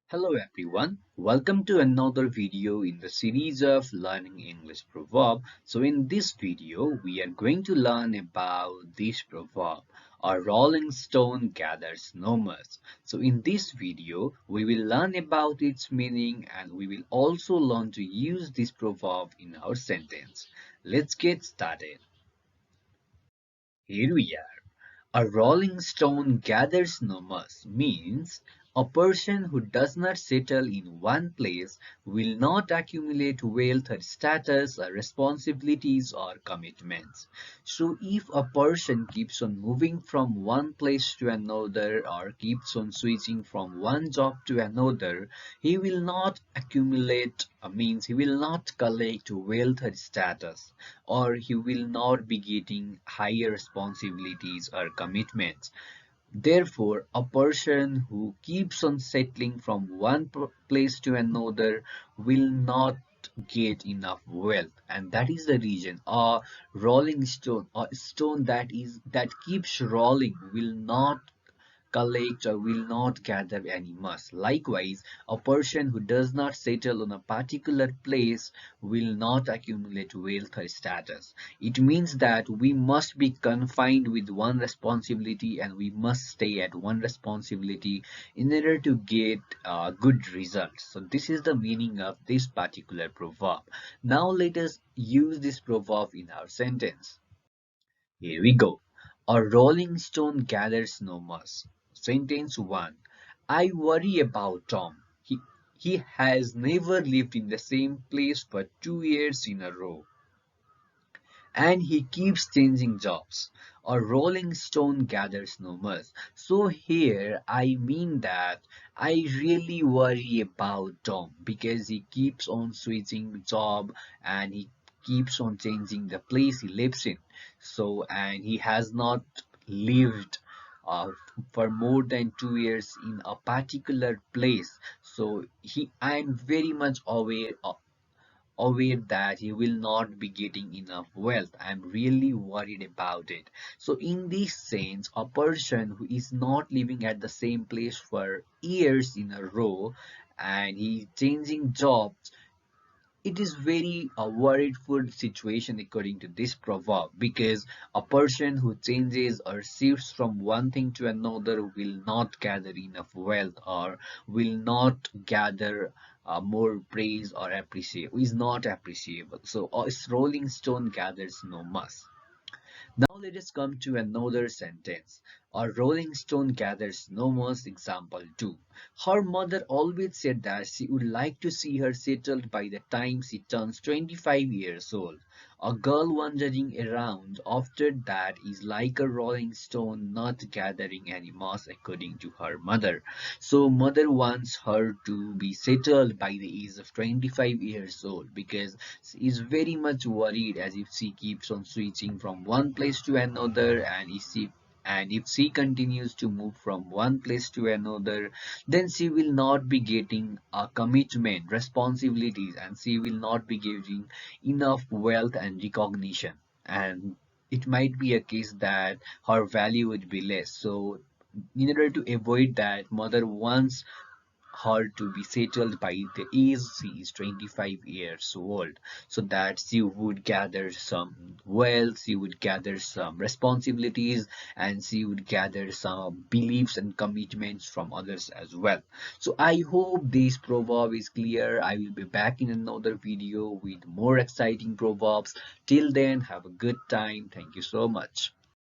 Hello everyone, welcome to another video in the series of learning English proverb. So in this video we are going to learn about this proverb: a rolling stone gathers no moss. So in this video we will learn about its meaning and we will also learn to use this proverb in our sentence. Let's get started. Here we are. A rolling stone gathers no moss means a person who does not settle in one place will not accumulate wealth or status or responsibilities or commitments. So if a person keeps on moving from one place to another or keeps on switching from one job to another, he will not accumulate, means he will not collect wealth or status, or he will not be getting higher responsibilities or commitments. Therefore, a person who keeps on settling from one place to another will not get enough wealth, and that is the reason a rolling stone, a stone that keeps rolling, will not collect or will not gather any moss. Likewise, a person who does not settle on a particular place will not accumulate wealth or status. It means that we must be confined with one responsibility and we must stay at one responsibility in order to get good results. So this is the meaning of this particular proverb. Now let us use this proverb in our sentence. Here we go. A rolling stone gathers no moss. Sentence 1. I worry about Tom. He has never lived in the same place for 2 years in a row, and he keeps changing jobs. A rolling stone gathers no moss. So here I mean that I really worry about Tom because he keeps on switching job and he keeps on changing the place he lives in. So and he has not lived for more than 2 years in a particular place. So I'm very much aware that he will not be getting enough wealth. I'm really worried about it. So in this sense, a person who is not living at the same place for years in a row and he's changing jobs, it is very a worriedful situation according to this proverb, because a person who changes or shifts from one thing to another will not gather enough wealth or will not gather more praise or appreciate is not appreciable. So a rolling stone gathers no moss. Now let us come to another sentence. A rolling stone gathers no moss. Example 2. Her mother always said that she would like to see her settled by the time she turns 25 years old. A girl wandering around after that is like a rolling stone not gathering any moss according to her mother. So mother wants her to be settled by the age of 25 years old because she is very much worried as if she keeps on switching from one place to another, and if she continues to move from one place to another, then she will not be getting a commitment, responsibilities, and she will not be getting enough wealth and recognition. And it might be a case that her value would be less. So in order to avoid that, mother wants her to be settled by the age she is 25 years old, so that she would gather some wealth, she would gather some responsibilities, and she would gather some beliefs and commitments from others as well. So I hope this proverb is clear. I will be back in another video with more exciting proverbs. Till then, have a good time. Thank you so much.